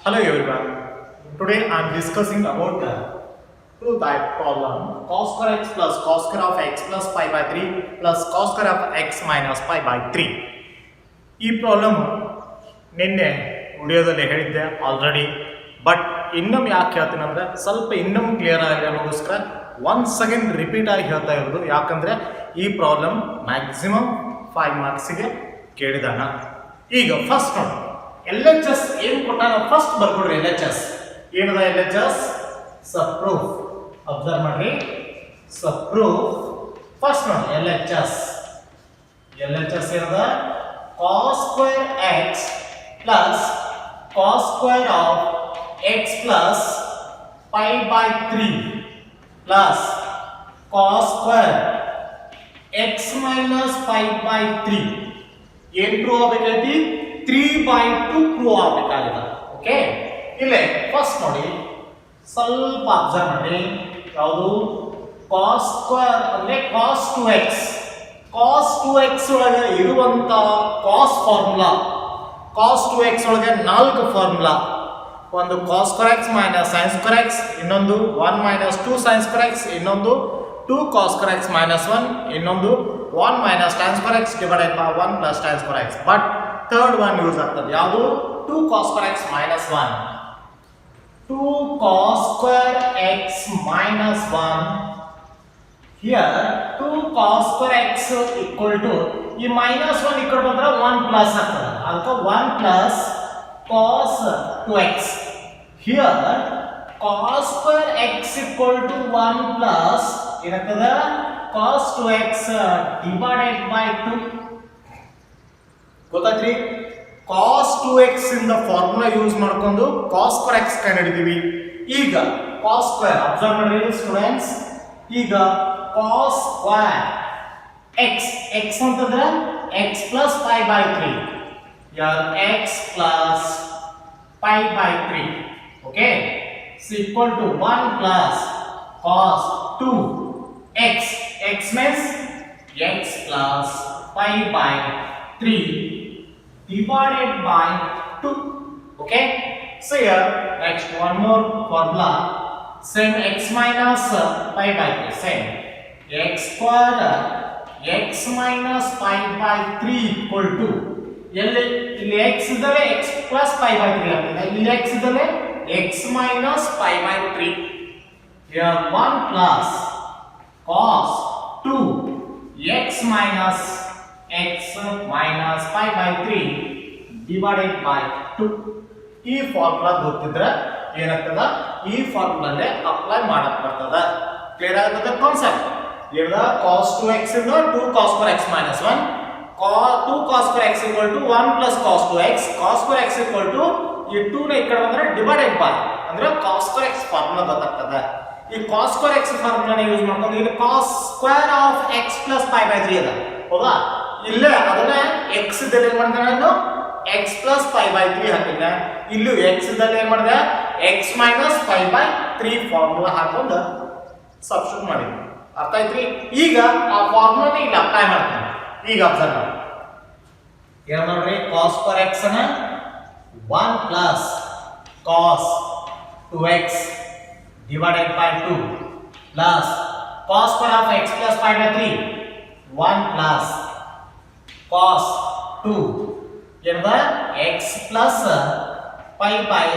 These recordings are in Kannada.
Hello everyone. Today I am discussing about the prove that problem cos square x plus cos square of x plus pi by 3 plus cos square of x minus pi by 3. ಈ ಪ್ರಾಬ್ಲಮ್ ನಿನ್ನೆ ವಿಡಿಯೋದಲ್ಲಿ ಹೇಳಿದ್ದೆ ಆಲ್ರೆಡಿ, ಬಟ್ ಇನ್ನೊಮ್ಮೆ ಯಾಕೆ ಹೇಳ್ತೀನಿ ಅಂದರೆ ಸ್ವಲ್ಪ ಇನ್ನೊಮ್ಮೆ ಕ್ಲಿಯರ್ ಆಗಿ ಅನ್ನೋದಕ್ಕೋಸ್ಕರ ಒನ್ಸ್ ಅಗೇನ್ ರಿಪೀಟ್ ಆಗಿ ಹೇಳ್ತಾ ಇರೋದು. ಯಾಕಂದರೆ ಈ ಪ್ರಾಬ್ಲಮ್ ಮ್ಯಾಕ್ಸಿಮಮ್ 5 ಮಾರ್ಕ್ಸಿಗೆ ಕೇಳಿದಾನ. ಈಗ ಫಸ್ಟ್ ನೋಡಿ, ಎಲ್ ಎಚ್ ಎಸ್ ಏನು ಕೊಟ್ಟಾನ ಫಸ್ಟ್ ಬರ್ಕೊಡ್ರಿ. ಎಲ್ ಎಚ್ ಎಸ್ ಏನದ? ಎಲ್ ಎಚ್ ಎಸ್ ಸಬ್ ಪ್ರೂಫ್. ಅಬ್ಸರ್ವ್ ಮಾಡ್ರಿ, ಸಬ್ ಪ್ರೂಫ್. ಫಸ್ಟ್ ನೋಡಿ, ಎಲ್ ಎಚ್ ಎಸ್ ಏನದ? cos square x plus cos square of x plus pi by 3 plus cos square x minus pi by 3 ಏನು ಪ್ರೂವ್ ಆಗಬೇಕೈತಿ? 3/2 ಪ್ರೂವ್ ಆಗಬೇಕಾಗಿದೆ. ಓಕೆ, ಇಲ್ಲೇ ಫಸ್ಟ್ ನೋಡಿ, ಸ್ವಲ್ಪ ಅಬ್ಸರ್ವ್ ಮಾಡಿ. ಯಾವುದು? cos ಸ್ಕ್ವೇರ್ ಅಂದ್ರೆ cos 2x. cos 2x ಒಳಗೆ ಇರುವಂತ cos ಫಾರ್ಮುಲಾ, cos 2x ಒಳಗೆ 4 ಫಾರ್ಮುಲಾ. ಒಂದು cos square x minus sin square x, ಇನ್ನೊಂದು 1 minus 2 sin square x, ಇನ್ನೊಂದು 2 cos square x minus 1, ಇನ್ನೊಂದು 1 minus tan square x divided by 1 plus tan square x. But third one use ಆಗ್ತದೆ. ಯಾವುದು? 2 cos square x minus 1. 2 cos square x minus 1. Here 2 cos square x equal to ಈ minus 1 ಈ ಕಡೆ ಬಂದ್ರೆ 1 plus ಆಗ್ತದೆ. ಅದಕ್ಕೆ 1 plus cos 2x. Here cos square x equal to 1 plus ಏನಾಗ್ತದೆ? cos 2x divided by 2. ಗೊತ್ತಾಯ್ತ್ರಿ? cos 2x ಇಂದ ಫಾರ್ಮುಲಾ ಯೂಸ್ ಮಾಡ್ಕೊಂಡು cos square x ಕಂಡುಹಿಡಿದೀವಿ. ಈಗ cos square ಅಬ್ಸರ್ವ್ ಮಾಡಿ ಸ್ಟೂಡೆಂಟ್ಸ್. ಈಗ cos square x ಅಂತಂದ್ರೆ x plus pi by 3. Here x plus pi by 3. Okay, is equal to 1 plus cos 2 x means x plus pi by 3 divided by 2. Okay, so here next one more formula, same x minus pi by 3, same x square x minus pi by 3 equal to ಇಲ್ಲಿ x ಇದ್ದರೆ x plus pi by 3 ಆಗ್ತದೆ. ಇಲ್ಲಿ x ಇದ್ದರೆ x minus pi by 3. here 1 plus cos 2 x minus pi by 3 divided by 2. ಈ ಫಾರ್ಮುಲಾ ಗೊತ್ತಿದ್ರೆ ಏನಾಗ್ತದ? ಈ ಫಾರ್ಮುಲಾನೇ ಅಪ್ಲೈ ಮಾಡಕ್ ಬರ್ತದ. ಕ್ಲಿಯರ್ ಆಗ್ತದ ಕಾನ್ಸೆಪ್ಟ್? ಏನದ? cos 2x ಇಂದ 2 cos square x minus 1, 2 cos square x equal to 1 plus cos 2x, cos square x equal to ಈ 2 ನ ಈ ಕಡೆ ಬಂದ್ರೆ ಡಿವೈಡೆಡ್ ಬೈ ಅಂದ್ರೆ cos square x ಫಾರ್ಮುಲಾ ಗೊತ್ತಾಗ್ತದೆ. ಈ cos square x ಫಾರ್ಮುಲಾನ ಯೂಸ್ ಮಾಡ್ಕೊಂಡು ಇಲ್ಲಿ cos square of x plus pi by 3 ಅದ. ಹೌದಾ? ಇಲ್ಲೇ ಅದನ್ನ x ದಲ್ಲಿ ಏನು ಮಾಡಿದೆ ನಾನು? x plus pi by 3 ಹಾಕಿದ್ದೆ. ಇಲ್ಲೂ x ದಲ್ಲಿ ಏನು ಮಾಡಿದೆ? x minus pi by 3 formula ಹಾಕೊಂಡು ಸಬ್ಸ್ಟಿಟ್ಯೂಟ್ ಮಾಡಿದ್ವಿ. ಅರ್ಥ ಆಯ್ತ್ರಿ? ಈಗ ಆ ಫಾರ್ಮುಲಾನ ಇಲ್ಲಿ ಅಪ್ಲೈ ಮಾಡ್ತೀನಿ. ಈಗ ಅಬ್ಸರ್ವ್ ಮಾಡಿ, ಏನು ನೋಡ್ರಿ? cos square x ನ 1 plus cos 2x divided by 2 plus cos square of x plus pi by 3, 1 plus cos 2 ಏನದ? x plus pi by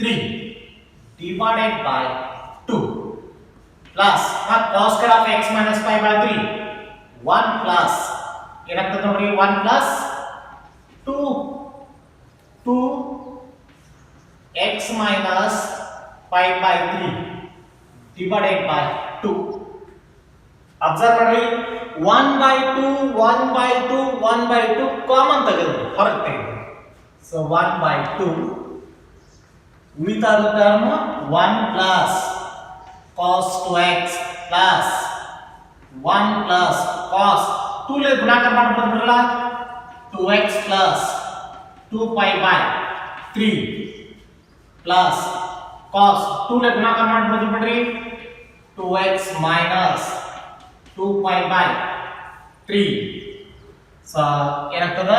3 divided by 2 plus cos square of x minus pi by 3, 1 plus ಏನಾಗ್ತದೆ ನೋಡ್ರಿ? 1 plus 2 x minus pi by 3 divided by 2. Observe ಮಾಡಿ, 1 by 2 1 by 2 1 by 2 ಕಾಮನ್ ತೆಗೆದು ಹೊರಗೆ ತೆಗೆದು. ಸೊ 1 by 2 ಉಳಿತಾದ term 1 plus cos 2x plus 1 plus cos 2 ಲೆ ಗುಣಾಕಾರ ಮಾಡ್ಬಿಡ್ರಲ್ಲ, 2x plus 2 pi by 3 plus cos 2 ಲೆ ಗುಣಾಕಾರ ಮಾಡ್ಬಿಡ್ರಿ 2x minus 2 pi by 3. So ಏನಾಗ್ತದೆ?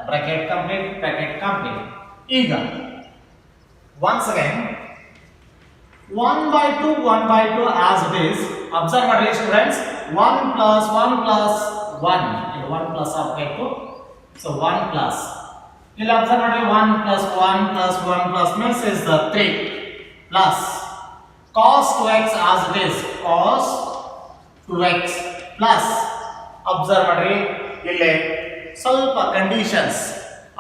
Bracket complete. ಈಗ once again 1 by 2 1 by 2 as it is. Observe ಮಾಡಿ students, 1 plus 1 plus 1 ಇದು 1 plus ಆಗಬೇಕು. So 1 plus ಇಲ್ಲಿ observe ಮಾಡಿ 1 plus 1 plus 1 plus means is the 3 plus cos 2x as it is, cos 2x plus observe ಮಾಡಿ ಇಲ್ಲಿ ಸ್ವಲ್ಪ ಕಂಡೀಷನ್ಸ್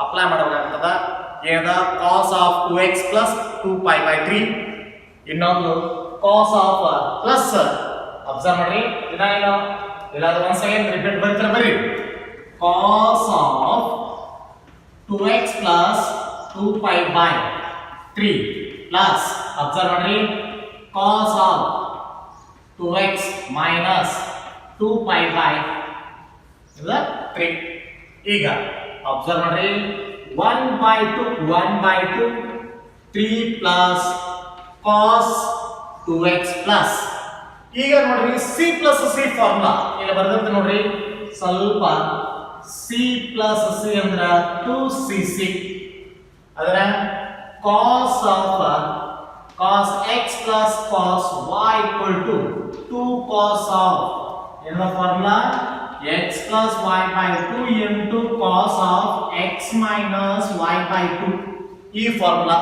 ಅಪ್ಲೈ ಮಾಡಬೇಕಾಗ್ತದ. ಏನದ cos of 2x plus 2 pi by 3, ಇನ್ನೊಂದು cos of ಪ್ಲಸ್ ಅಬ್ಸರ್ವ್ ಮಾಡಿ ಇದೇನು ಇಲ್ಲಾದ್ರೆ once again ರಿಪೀಟ್ ಬರ್ತಾರೆ ಬರಿ cos of 2x plus 2 pi by 3 plus observe ಮಾಡಿ cos of 2x minus 2 pi by 3. ಈಗ ಅಬ್ಸರ್ವ್ ಮಾಡಿ 1 by 2 3 plus cos 2x plus ಈಗ ನೋಡ್ರಿ c plus c ಫಾರ್ಮುಲಾ ಇಲ್ಲಿ ಬರ್ದಿರ್ತೀನಿ ನೋಡ್ರಿ ಸ್ವಲ್ಪ c plus c ಅಂದ್ರ 2cc ಅದರ cos x plus cos y equal to 2 cos of in the formula x plus y by 2 into cos of x minus y by 2 ಈ ಫಾರ್ಮುಲಾ.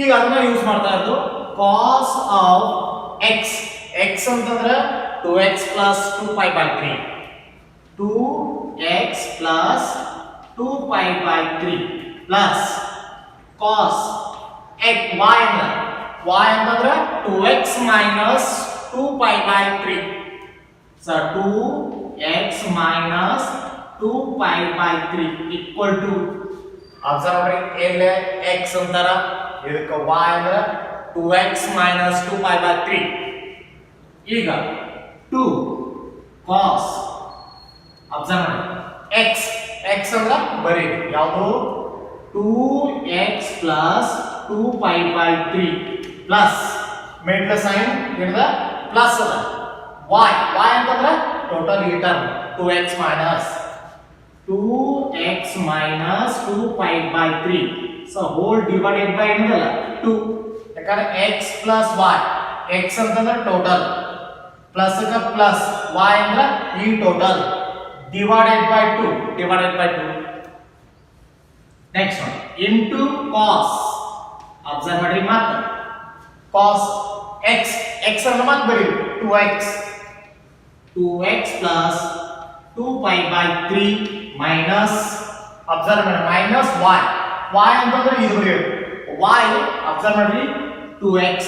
ಈಗ ಅದನ್ನ ಯೂಸ್ ಮಾಡ್ತಾ ಇರೋದು cos of x ಅಂತಂದ್ರೆ 2x plus 2 pi by 3 2x plus 2 pi by 3 plus cos x y ಅಂತಂದ್ರೆ 2x minus 2 pi by 3. So 2x minus 2 pi by 3 equal to observe ಇಲ್ಲಿ x ಅಂತಾರ ಇದಕ್ಕೆ y ಅಂದ್ರೆ 2x minus 2 pi by 3. ಈಗ 2 cos observe x ಅಂದ್ರೆ ಬರೀ ಯಾವುದು 2x plus 2 pi by 3 plus made the sign in the plus ಅದ y ಅಂತಂದ್ರೆ ಟೋಟಲ್ ಈ term 2x minus 2 pi by 3. So whole divided by ಏನದಲ್ಲ 2 ಯಾಕಂದ್ರೆ x plus y x ಅಂತಂದ್ರೆ ಟೋಟಲ್ ಪ್ಲಸ್ ಕ ಪ್ಲಸ್ y ಅಂದ್ರೆ ಈ total divided by 2 next one into cos observe ಮಾಡಿ ಮತ್ತೆ cos x ಅಂದ್ರೆ ಮತ್ತೆ ಬರಿ 2x plus 2 pi by 3 minus observe ಮಾಡಿ minus y ಅಂತಂದ್ರೆ ಇದು ಬರಿ y observe ಮಾಡಿ 2x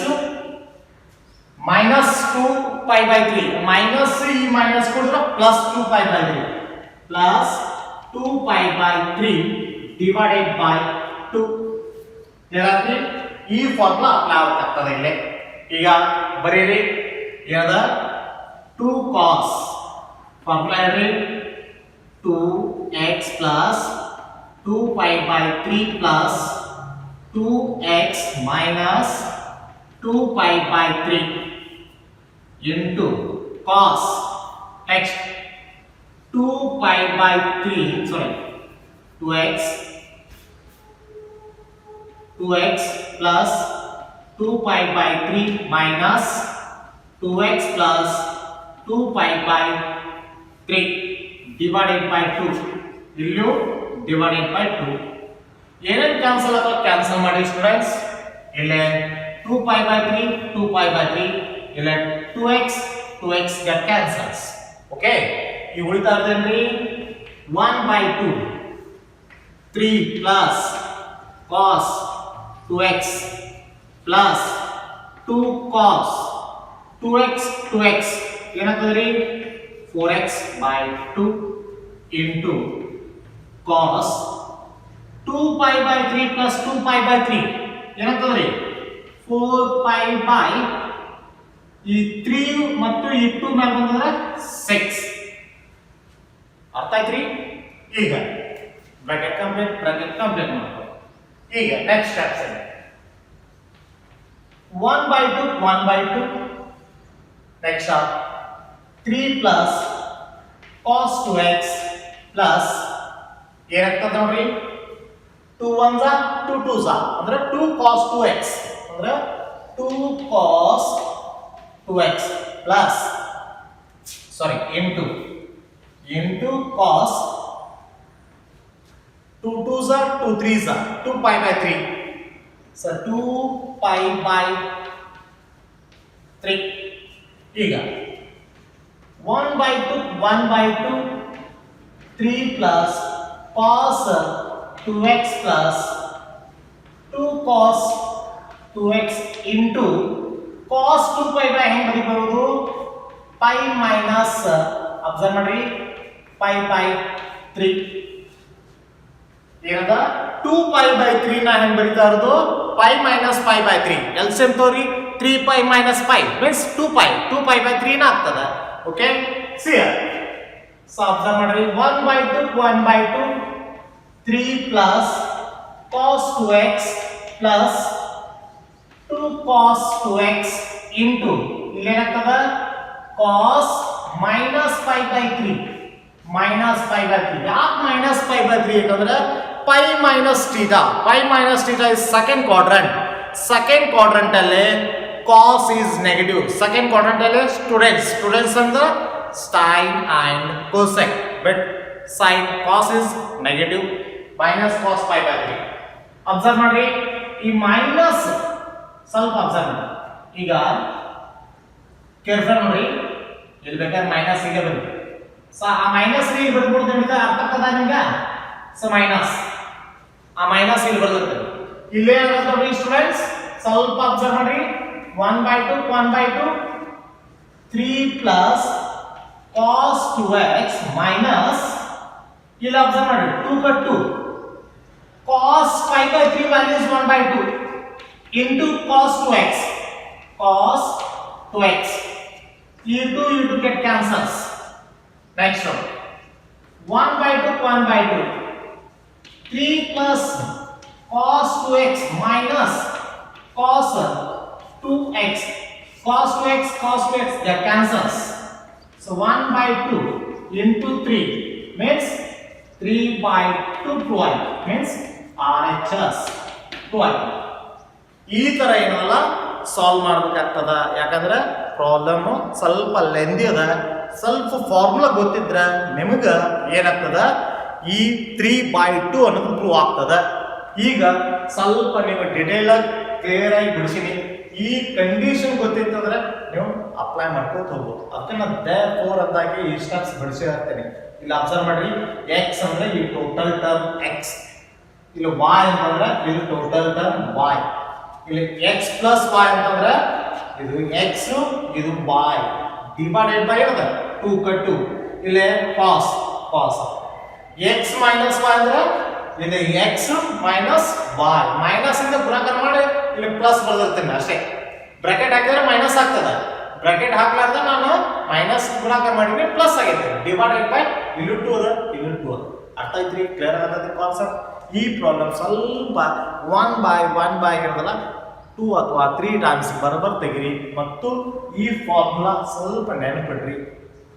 minus 2 pi by 3 minus ಈ minus ಕೊಡ್ರೆ plus 2 pi by 3 plus 2 pi by 3 divided by 2 ಹೇಳತ್ರಿ ಈ ಫಾರ್ಮುಲಾ ಅಪ್ಲೈ ಆಗ್ತದೆ ಇಲ್ಲಿ. ಈಗ ಬರೀರಿ ಏನದ 2 cos ಫಾರ್ಮುಲಾ ಹೇಳ್ರಿ 2x plus 2 pi by 3 plus 2x minus 2 pi by 3 into cos next 2 pi by 3 sorry 2x plus 2 pi by 3 minus 2x plus 2 pi by 3 divided by 2 ಇಲ್ಲಿಯೂ divided by 2 ಏನೇನು ಕ್ಯಾನ್ಸಲ್ ಆಗುತ್ತೆ ಕ್ಯಾನ್ಸಲ್ ಮಾಡಿ ಸ್ಟೂಡೆಂಟ್ಸ್. ಇಲ್ಲಿ 2 pi by 3 2 pi by 3 ಇಲ್ಲಿ 2x get cancels. ಓಕೆ ಈ ಉಳಿತಾ ಇರೋದೇನ್ರಿ 1 by 2 3 plus cos 2x plus 2 cos 2x ಏನಾಗ್ತದ್ರಿ 4x by 2 into cos 2 pi by 3 plus 2 pi by 3 ಏನಾಗ್ತದ್ರಿ 4 pi by ಈ 3 ಮತ್ತು ಈ 2 ಮೇಲೆ ಬಂದ್ರೆ 6 ಅರ್ಥ ಆಯ್ತ್ರಿ. ಈಗ ಬ್ರಾಕೆಟ್ ಕಂಪ್ಲೀಟ್ ಮಾಡ್ಕೊ. ಈಗ next steps 1 by 2 next 3 plus cos 2x plus ಏನಾಗ್ತದೆ ನೋಡ್ರಿ 2 1s are 2 2s are ಅಂದ್ರೆ 2 cos 2x ಅಂದ್ರೆ 2 cos 2x plus into cos 2 2s are 2 3s are 2 pi by 3 so 2 pi by 3 ಈಗ 1 by 2 3 plus cos 2x plus 2 cos 2x into cos 2 pi by ಹೆಂಗೆ ಬರೀಬಹುದು pi minus ಅಬ್ಸರ್ವ್ ಮಾಡಿ pi by 3 ಏನದ 2 pi by 3 ನ ಹೆಂಗೆ ಬರೀತಾ ಇರೋದು pi minus pi by 3 LCM ತೋರಿ 3 pi minus pi means 2 pi by 3 ನ ಆಗ್ತದೆ ಓಕೆ ಸಿ ಸೊ ಅಬ್ಸರ್ವ್ ಮಾಡಿ 1 by 2 3 plus cos 2x plus 2 cos 2x into ಇಲ್ಲಿ ಏನಾಗ್ತದೆ cos minus pi by 3 ಯಾಕೆ minus pi by 3 ಯಾಕಂದ್ರೆ pi minus theta is second quadrant ಅಲ್ಲಿ cos is negative second quadrant ಅಲ್ಲಿ students ಅಂದ್ರೆ sin and cosec but sin cos is negative minus cos pi by 3 observe ಮಾಡಿ ಈ ಮೈನಸ್ ಸ್ವಲ್ಪ ಅಬ್ಸರ್ವ್ ಮಾಡಿ ಈಗ ಕೇರ್ಫುಲ್ ನೋಡಿ ಇಲ್ಲಿ ಬೇಕಾದ್ರೆ ಮೈನಸ್ ಈಗ ಬರುತ್ತೆ ಸೊ ಆ ಮೈನಸ್ ಇಲ್ಲಿ ಬರ್ಬೋದು ನಿಮಗೆ ಅರ್ಥ ಆಗ್ತದ ನಿಮಗೆ ಸೊ ಮೈನಸ್ ಆ ಮೈನಸ್ ಇಲ್ಲಿ ಬರುತ್ತೆ ಇಲ್ಲೇ ಏನಾಗುತ್ತೆ ನೋಡಿ ಸ್ಟೂಡೆಂಟ್ಸ್ ಸ್ವಲ್ಪ ಅಬ್ಸರ್ವ್ ಮಾಡಿ 1/2 3 plus cos 2x minus ಇಲ್ಲಿ ಅಬ್ಸರ್ವ್ ಮಾಡಿ 2 cut 2 cos pi by 3 value is 1/2 into cos 2x e2 get cancels next one 1/2 3 plus cos 2x minus cos 2x that cancels so 1/2 into 3 means 3/2 12 means RHS 12 ಈ ತರ ಏನಲ್ಲ ಸಾಲ್ವ್ ಮಾಡಬೇಕಾಗ್ತದ ಯಾಕಂದ್ರೆ ಪ್ರಾಬ್ಲಮ್ ಸ್ವಲ್ಪ ಲೆಂದಿ ಅದ ಸ್ವಲ್ಪ ಫಾರ್ಮುಲಾ ಗೊತ್ತಿದ್ರೆ ನಿಮಗೆ ಏನಾಗ್ತದ ಈ 3/2 ಅನ್ನೋದು ಪ್ರೂವ್ ಆಗ್ತದ ಈಗ ಸ್ವಲ್ಪ ನೀವು ಡಿಟೇಲ್ ಆಗಿ ಕ್ಲಿಯರ್ ಆಗಿ ಬಿಡಿಸಿನಿ ಈ ಕಂಡೀಷನ್ ಗೊತ್ತಿತ್ತಂದ್ರೆ ನೀವು ಅಪ್ಲೈ ಮಾಡ್ಕೋತ ಹೋಗ್ಬೋದು ಅದಕ್ಕೆ ನಾನು therefore ಅಂತಾಗಿ ಈ ಸ್ಟೆಪ್ಸ್ ಬಿಡಿಸಿ ಹಾಕ್ತೇನೆ ಇಲ್ಲಿ ಅಬ್ಸರ್ವ್ ಮಾಡ್ರಿ x ಅಂದ್ರೆ ಈ ಟೋಟಲ್ ಟರ್ಮ್ x ಇಲ್ಲಿ y ಅಂತಂದ್ರೆ ಇದು ಟೋಟಲ್ ಟರ್ಮ್ y ಇಲ್ಲಿ x plus y ಅಂತಂದ್ರೆ ಇದು x ಇದು y ಡಿವೈಡೆಡ್ ಬೈ ಏನದ 2 cut 2 ಇಲ್ಲಿ cos x minus y ಅಂದ್ರೆ ಇದು x minus y ಮೈನಸ್ ಇಂದ ಗುಣಾಕಾರ ಮಾಡಿ ಇಲ್ಲಿ ಪ್ಲಸ್ ಬರೆದಿರ್ತೀನಿ ಅಷ್ಟೇ ಬ್ರಾಕೆಟ್ ಹಾಕಿದ್ರೆ ಮೈನಸ್ ಆಗ್ತದೆ ಬ್ರಾಕೆಟ್ ಹಾಕ್ಲಾರ್ದ ನಾನು ಮೈನಸ್ ಗುಣಾಕಾರ ಮಾಡಿದ್ರೆ ಪ್ಲಸ್ ಆಗೈತೆ ಡಿವೈಡೆಡ್ ಬೈ ಇಲ್ಲಿ 2 ಅರ್ಥ ಐತ್ರಿ ಕ್ಲಿಯರ್ ಆಗತೈತಿ ಕಾನ್ಸೆಪ್ಟ್ ಈ ಪ್ರಾಬ್ಲಮ್ ಸ್ವಲ್ಪ 1/1 ಇರೋದಲ್ಲ 2 ಅಥವಾ 3 ಟೈಮ್ಸ್ ಬರಬರ್ ತೆಗಿರಿ ಮತ್ತು ಈ ಫಾರ್ಮುಲಾ ಸ್ವಲ್ಪ ನೆನಪಿಡ್ರಿ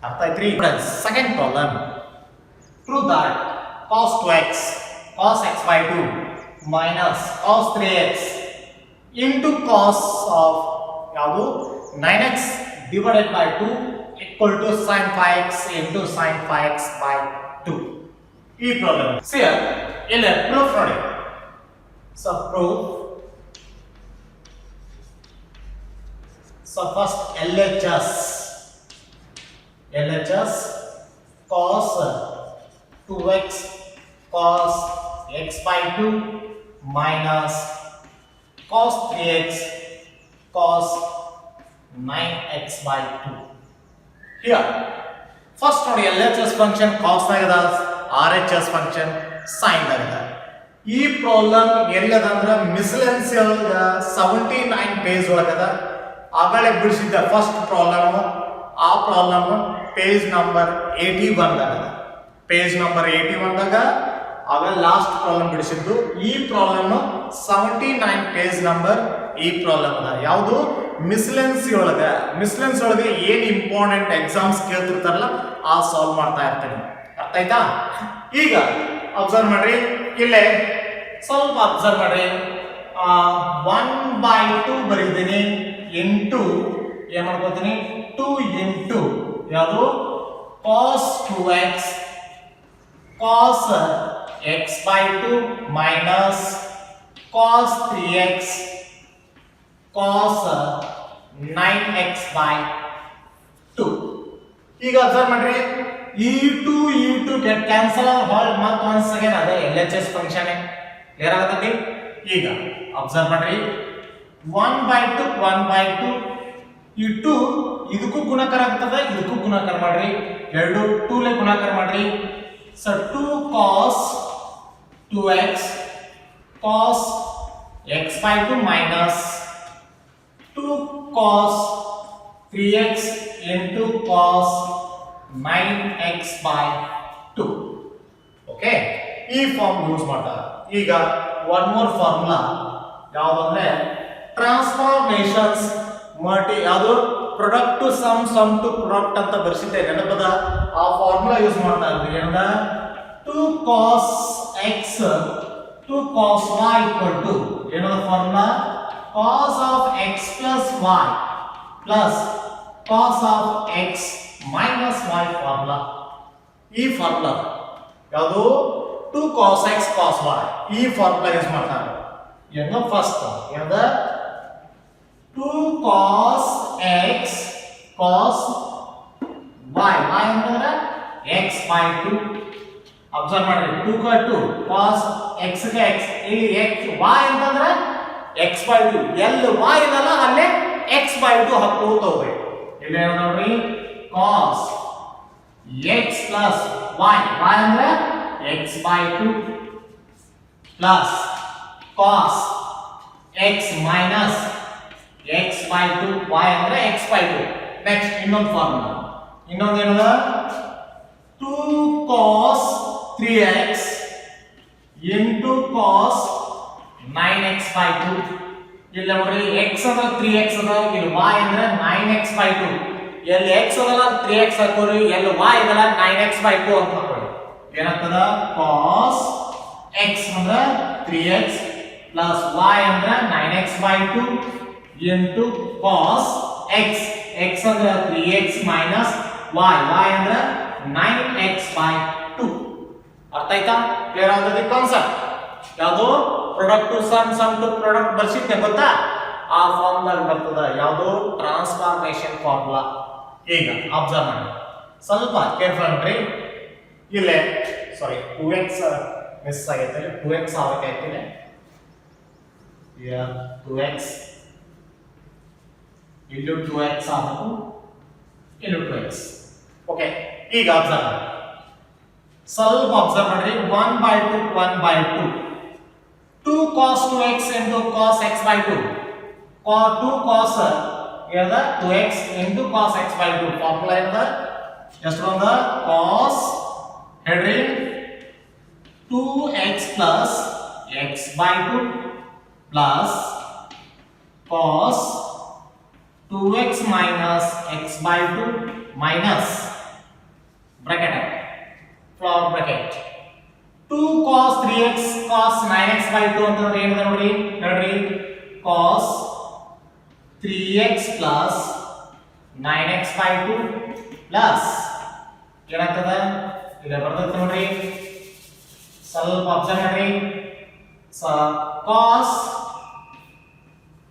ಅರ್ಥ ಐತ್ರಿ friends second problem prove that cos 2x cos x by 2 minus cos 3x into cos of ಯಾವುದು 9x divided by 2 equal to sin 5x into sin 5x by 2 ಈ ಪ್ರಾಬ್ಲಮ್ see ಇಲ್ಲಿ proof ನೋಡಿ so proof so first LHS cos 2x cos x by 2 minus cos 3x cos 9x by 2 here first ನೋಡಿ LHS function cos ನಾಗದ RHS function sin ನಾಗದ ಈ ಪ್ರಾಬ್ಲಮ್ ಎಲ್ಲದಂದ್ರೆ ಮಿಸ್ಲೆನ್ಸ್ 79 ಪೇಜ್ ಒಳಗದ ಆಗಲೇ ಬಿಡಿಸಿದ್ದ ಫಸ್ಟ್ ಪ್ರಾಬ್ಲಮ್ ಆ ಪ್ರಾಬ್ಲಮ್ ಪೇಜ್ ನಂಬರ್ 81 ದಾಗ ಪೇಜ್ ನಂಬರ್ 81 ದಾಗ ಆಗ ಲಾಸ್ಟ್ ಪ್ರಾಬ್ಲಮ್ ಬಿಡಿಸಿದ್ದು ಈ ಪ್ರಾಬ್ಲಮ್ 79 ಪೇಜ್ ನಂಬರ್ ಈ ಪ್ರಾಬ್ಲಮ್ ಅದ ಯಾವುದು ಮಿಸ್ಲೆನ್ಸಿ ಒಳಗೆ ಏನು ಇಂಪಾರ್ಟೆಂಟ್ ಎಕ್ಸಾಮ್ಸ್ ಕೇಳ್ತಿರ್ತಾರಲ್ಲ ಆ ಸಾಲ್ವ್ ಮಾಡ್ತಾ ಇರ್ತೀನಿ ಅರ್ಥ ಆಯ್ತಾ ಈಗ ಅಬ್ಸರ್ವ್ ಮಾಡ್ರಿ ಇಲ್ಲೇ ಸ್ವಲ್ಪ ಅಬ್ಸರ್ವ್ ಮಾಡ್ರಿ 1/2 ಬರೀತೀನಿ ಇಂಟು ಏನ್ ಮಾಡ್ಕೋತೀನಿ 2 ಇಂಟು ಯಾವುದು cos 2x cos x/2 minus cos 3x cos 9x/2 ಈಗ ಅಬ್ಸರ್ವ್ ಮಾಡ್ರಿ e2 get cancel ಹೊಳ್ ಮತ್ತೆ once again ಅದೇ LHS ಫಂಕ್ಷನ್ ಕ್ಲಿಯರ್ ಆಗತೈತಿ ಈಗ ಅಬ್ಸರ್ವ್ ಮಾಡ್ರಿ 1/2 ಈ 2 ಇದಕ್ಕೂ ಗುಣಾಕಾರ ಆಗ್ತದೆ ಇದಕ್ಕೂ ಗುಣಾಕಾರ ಮಾಡ್ರಿ ಎರಡು 2 ಲೆ ಗುಣಾಕಾರ ಮಾಡ್ರಿ so 2 cos 2x cos x/2 minus 2 cos 3x into cos 9x/2 okay ಈ ಫಾರ್ಮ್ ಯೂಸ್ ಮಾಡ್ತಾರೆ ಈಗ ಒನ್ ಮೋರ್ ಫಾರ್ಮುಲಾ ಯಾವುದು ಟ್ರಾನ್ಸ್ಫಾರ್ಮೇಷನ್ಸ್ ಯಾವುದು product to sum to product ಅಂತ ಬರ್ಸಿದ್ದೆ ನೆನಪದ ಆ ಫಾರ್ಮುಲಾ ಯೂಸ್ ಮಾಡ್ತಾ ಇದ್ವಿ ಏನದ 2 cos x 2 cos y equal to ಏನದ formula cos of x plus y plus cos of x minus y formula ಈ ಫಾರ್ಮುಲಾ ಯಾವುದು 2 cos x cos y ಈ ಫಾರ್ಮುಲಾ ಯೂಸ್ ಮಾಡ್ತಾರೆ ಏನೋ ಫಸ್ಟ್ ಏನದ 2 cos x cos y y ಅಂದ್ರೆ x/2 ಅಬ್ಸರ್ವ್ ಮಾಡ್ರಿ 2 ಕ 2 cos x ಗೆ x ಇಲ್ಲಿ x y ಅಂತಂದ್ರೆ x/2 ಎಲ್ಲಿ y ಇದಲ್ಲ ಅಲ್ಲೇ x/2 ಹಾಕೋತ ಹೋಗ್ಬೇಕು ಇಲ್ಲಿ ನೋಡ್ರಿ cos x plus y y ಅಂದ್ರೆ x/2 plus cos x minus x/2 y ಅಂದ್ರೆ x/2 ನೆಕ್ಸ್ಟ್ ಇನ್ನೊಂದು ಫಾರ್ಮುಲಾ ಇನ್ನೊಂದು ಏನದ 2 cos 3x into cos 9x/2 ಇಲ್ಲಿ ನೋಡ್ರಿ x ಅಂದ್ರೆ 3x ಅದ ಇಲ್ಲಿ y ಅಂದ್ರೆ 9x/2 ಎಲ್ಲಿ x ಅದಲ್ಲ 3x ಹಾಕೋರಿ ಎಲ್ಲಿ y ಇದಲ್ಲ 9x/2 ಅಂತ ಹಾಕೊಳ್ಳಿ ಏನಾಗ್ತದ cos x ಅಂದ್ರೆ 3x plus y ಅಂದ್ರೆ 9x/2 into cos x x ಅಂದ್ರೆ 3x minus y y ಅಂದ್ರೆ 9x/2 ಅರ್ಥ ಆಯ್ತಾ ಕ್ಲಿಯರ್ ಆಗಿದೆ ಕಾನ್ಸೆಪ್ಟ್ ಯಾವುದು product to sum to product ಬರ್ಸಿದ್ದೆ ಗೊತ್ತಾ ಆ ಫಾರ್ಮುಲಾ ಬರ್ತದ ಯಾವುದು ಟ್ರಾನ್ಸ್ಫಾರ್ಮೇಷನ್ ಫಾರ್ಮುಲಾ ಈಗ ಅಬ್ಸರ್ವ್ ಮಾಡಿ ಸ್ವಲ್ಪ ಕೇರ್ಫುಲ್ ಮಾಡ್ರಿ ಇಲ್ಲೇ ಸಾರಿ 2x ಮಿಸ್ ಆಗೈತೆ 2x ಆಗೈತೆ here 2x into 2x ಆಗಬೇಕು into 2x ಓಕೆ ಈಗ ಅಬ್ಸರ್ವ್ ಮಾಡಿ ಸ್ವಲ್ಪ ಅಬ್ಸರ್ವ್ ಮಾಡ್ರಿ 1/2 2 cos 2x into cos x/2 2 cos ಏನದ 2x into cos x/2 formula ಏನದ ಎಷ್ಟು ಬಂದ cos ಹೇಳ್ರಿ 2x plus x/2 plus cos 2x minus x/2 minus bracket floor bracket 2 cos 3x cos 9x/2 ಅಂತಂದ್ರೆ ಏನದ ನೋಡಿ ನೋಡ್ರಿ cos 3x plus 9x/2 plus ಏನಾಗ್ತದ ಇದು ಬರ್ತದೆ ನೋಡ್ರಿ ಸ್ವಲ್ಪ ಅಬ್ಸರ್ವ್ ಮಾಡ್ರಿ cos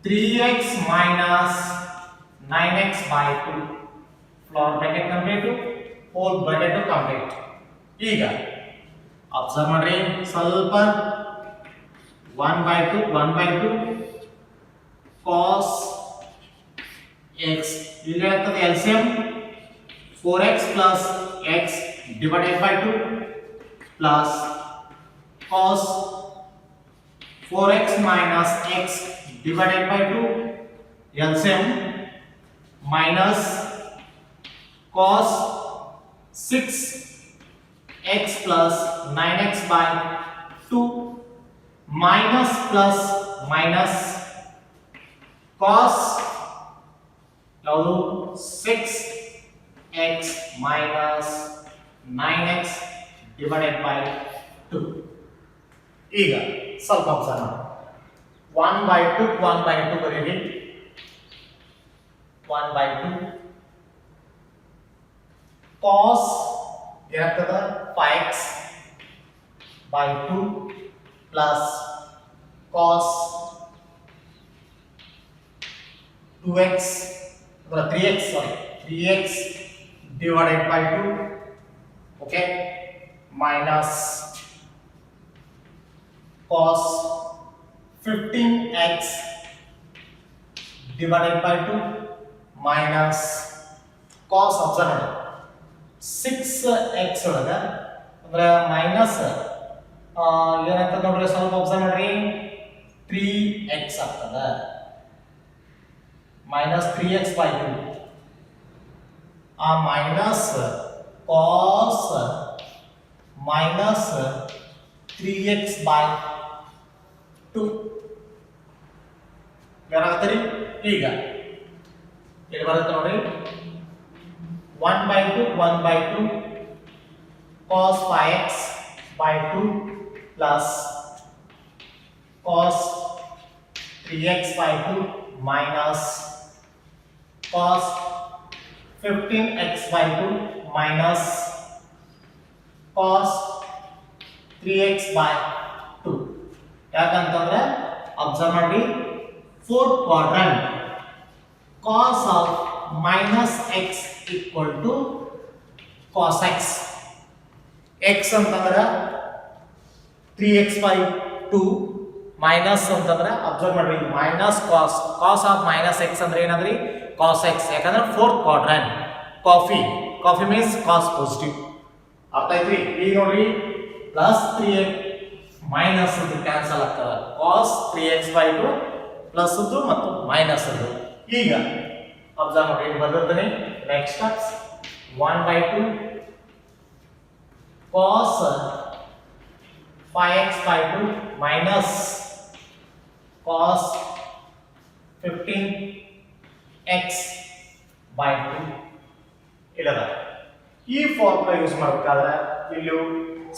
3x minus 9x/2 floor bracket complete whole bracket complete ಈಗ ಅಬ್ಸರ್ವ್ ಮಾಡ್ರಿ ಸ್ವಲ್ಪ 1/2 cos x ಇಲ್ಲಿ ಆಗ್ತದೆ LCM 4x plus x divided by 2 plus cos 4x minus x divided by 2 LCM minus cos 6x plus 9x by 2 minus plus minus cos 6x minus 9x divided by 2 ಈಗ ಸ್ವಲ್ಪ ಅಬ್ಸರ್ವ್ ಮಾಡಿ 1/2 ಬರೀರಿ 1/2 cos ಏನಾಗ್ತದ 5x/2 plus cos 2x or 3x sorry 3x divided by 2 okay minus cos 15x divided by 2 minus cos observe 6x ಒಳಗ ಅಂದ್ರೆ ಮೈನಸ್ ಏನಾಗ್ತದೆ ನೋಡ್ರಿ ಸ್ವಲ್ಪ ಅಬ್ಸರ್ವ್ ಮಾಡ್ರಿ 3x ಆಗ್ತದ minus 3x by 2 minus cos minus 3x by 2 ಏನಾಗ್ತದೆ ಈಗ ಇಲ್ಲಿ ಬರುತ್ತೆ ನೋಡಿ 1/2 cos 5x by 2 plus cos 3x by 2 minus cos 15x by 2 minus cos 3x by 2 ಯಾಕಂತಂದ್ರೆ ಅಬ್ಸರ್ವ್ ಮಾಡಿ fourth quadrant cos of minus x equal to cos x x ಅಂತಂದ್ರೆ 3x by 2 ಮೈನಸ್ ಅಂತಂದ್ರೆ ಅಬ್ಸರ್ವ್ ಮಾಡ್ರಿ minus cos of minus x ಅಂದ್ರೆ ಏನಂದ್ರಿ cos x ಯಾಕಂದ್ರೆ fourth quadrant coffee means cos positive ಅರ್ಥ ಐತ್ರಿ ಈಗ ನೋಡ್ರಿ ಪ್ಲಸ್ 3x ಮೈನಸ್ ಅದು ಕ್ಯಾನ್ಸಲ್ ಆಗ್ತದ cos 3x/2 ಪ್ಲಸ್ ಅದು ಮತ್ತು ಮೈನಸ್ ಅದು ಈಗ ಅಬ್ಸರ್ವ್ ಮಾಡಿ ಇಲ್ಲಿ ಬರ್ದಿರ್ತೀನಿ next steps 1/2 cos 5x/2 minus cos 15x/2 ಇಲ್ಲದ ಈ ಫಾರ್ಮುಲಾ ಯೂಸ್ ಮಾಡಬೇಕಾದ್ರೆ ಇಲ್ಲಿ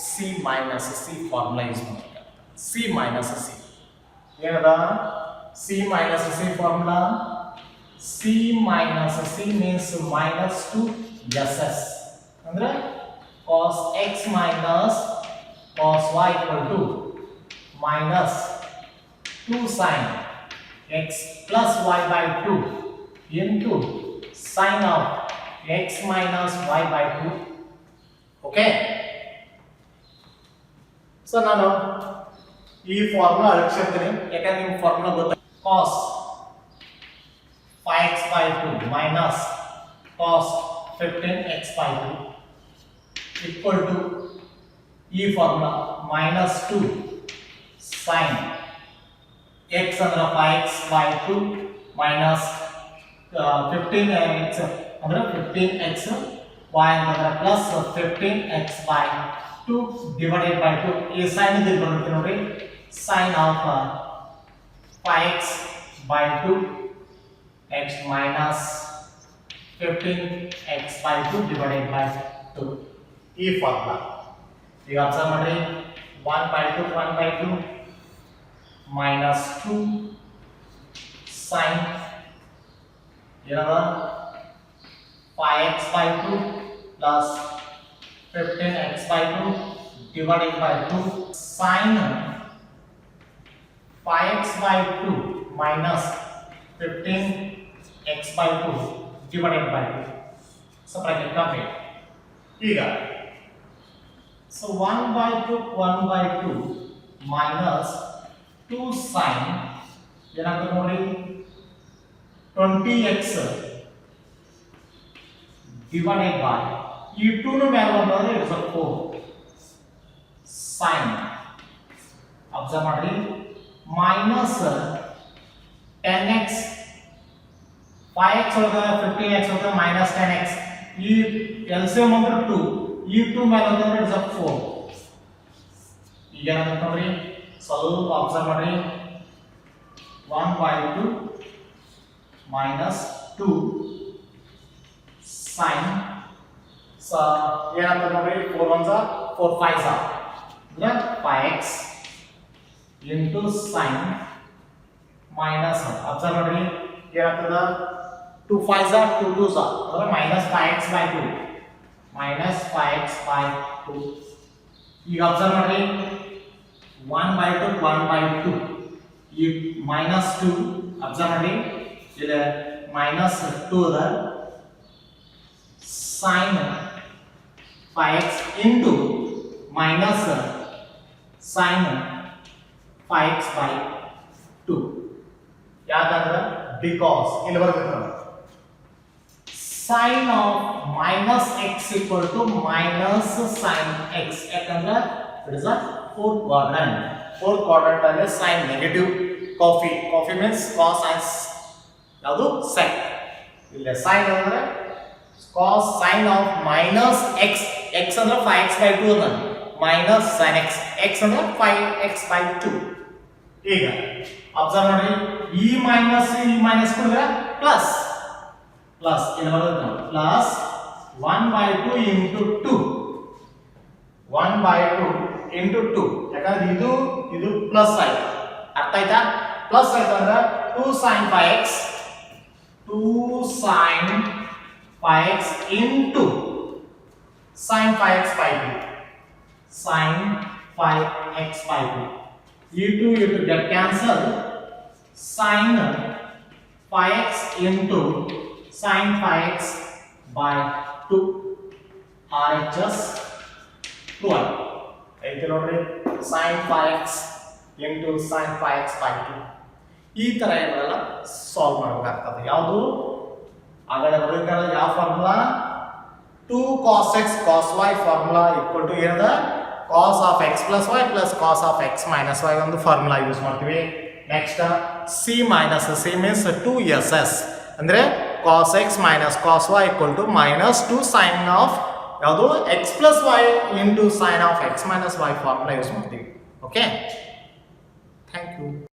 c minus c formula use ಮಾಡಬೇಕು c minus c ಏನದ c minus c formula c minus c means minus 2ss ಅಂದ್ರೆ cos x minus cos y equal to minus 2 sin x plus y by 2 into sin of x minus y by 2 okay so ನಾನು ಈ ಫಾರ್ಮುಲಾ ಅಳಿಸ್ತೀನಿ ಯಾಕಂದ್ರೆ ನಿಮ್ಮ ಫಾರ್ಮುಲಾ ಗೊತ್ತ cos 5x/2 minus cos 15x/2 equal to ಈ ಫಾರ್ಮುಲಾ minus 2 sin x ಅಂದ್ರೆ 5x/2 minus 15x ಅಂದ್ರೆ 15x y ಅಂದ್ರೆ plus 15x/2 divided by 2 ಈ sin ಇದೆ ಬರುತ್ತೆ ನೋಡಿ sin of 5x/2 x minus 15x/2 divided by 2 ಈ ಫಾರ್ಮುಲಾ ಈಗ ಅಬ್ಸರ್ವ್ ಮಾಡಿ 1/2 minus 2 sin ಏನದ 5x/2 plus 15x/2 divided by 2 sin 5x/2 minus 15x/2 divided by 2 so bracket complete ಈಗ so 1/2 minus 2 sin ಏನಾಗ್ತದೆ ನೋಡಿ 20x divided by ಈ 2 ನ ಮೇಲೆ ಬಂದ್ರೆ ಇಟ್ಸ್ 4 sin ಅಬ್ಸರ್ವ್ ಮಾಡಿ minus 10x 5x ಒಳಗೆ 15x ಒಳಗೆ minus 10x ಈ LCM ಅಂದ್ರೆ 2 ಈ 2 ಮೇಲೆ ಅಂದ್ರೆ ಇಟ್ಸ್ 4 ಈಗ ಏನಾಗುತ್ತೆ ನೋಡಿ ಸ್ವಲ್ಪ ಅಬ್ಸರ್ವ್ ಮಾಡಿ 1/2 minus 2 sin ಏನಾಗ್ತದೆ ನೋಡಿ 4 1s 4 5s ಅಂದ್ರೆ 5x into sine minus observe ಮಾಡ್ರಿ ಏನಾಗ್ತದ 2 5 2 2 ಅಂದ್ರೆ minus 5x by 2 minus 5x by 2 ಈಗ ಅಬ್ಸರ್ವ್ ಮಾಡ್ರಿ 1 ಬೈ 2 1 ಬೈ 2 ಈ ಮೈನಸ್ 2 ಅಬ್ಸರ್ವ್ ಮಾಡಿ ಇಲ್ಲಿ ಮೈನಸ್ 2 ಅದ sin 5x into minus sin 5x by 2 ಯಾಕಂದ್ರೆ because ಇಲ್ಲಿ ಬರ್ತದೆ sin of minus x equal to minus sin x ಯಾಕಂದ್ರೆ it is a fourth quadrant ಅಲ್ಲಿ sin negative coffee means cos and ಯಾವುದು sec ಇಲ್ಲಿ sin ಅಂದ್ರೆ cos sin of minus x ಅಂದ್ರೆ 5x by 2 ಅದ minus sin x ಅಂದ್ರೆ 5x by 2 ಈಗ ಅಬ್ಸರ್ವ್ ಮಾಡಿ ಈ ಮೈನಸ್ ಕೊಡಿದ್ರೆ ಪ್ಲಸ್ ಇಲ್ಲಿ ಬರುತ್ತೆ plus 1 by 2 into 2 1 by 2 into 2 ಯಾಕಂದ್ರೆ ಇದು ಪ್ಲಸ್ ಆಯ್ತು ಅರ್ಥ ಆಯ್ತಾ ಪ್ಲಸ್ ಆಯ್ತು ಅಂದ್ರೆ 2 sin 5x 2 sin 5x into sin 5x by 2 sin 5x by 2 you to get cancelled sin 5x into sin 5x by 2 RHS 12 ಐತೆ ನೋಡ್ರಿ sin 5x into sin 5x by 2 ಈ ತರ ಇವೆಲ್ಲ ಸಾಲ್ವ್ ಮಾಡಬೇಕಾಗ್ತದೆ ಯಾವುದು ಆಗಲೇ ಬರೆದಿದ್ದಲ್ಲ ಯಾವ formula 2 cos x cos y formula equal to ಏನದ cos of x plus y plus cos of x minus y ಒಂದು ಫಾರ್ಮುಲಾ ಯೂಸ್ ಮಾಡ್ತೀವಿ next c minus c means 2ss ಅಂದ್ರೆ cos x minus cos y equal to minus 2 sin of ಯಾವುದು x plus y into sin of x minus y formula use ಮಾಡ್ತೀವಿ ಓಕೆ ಥ್ಯಾಂಕ್ ಯು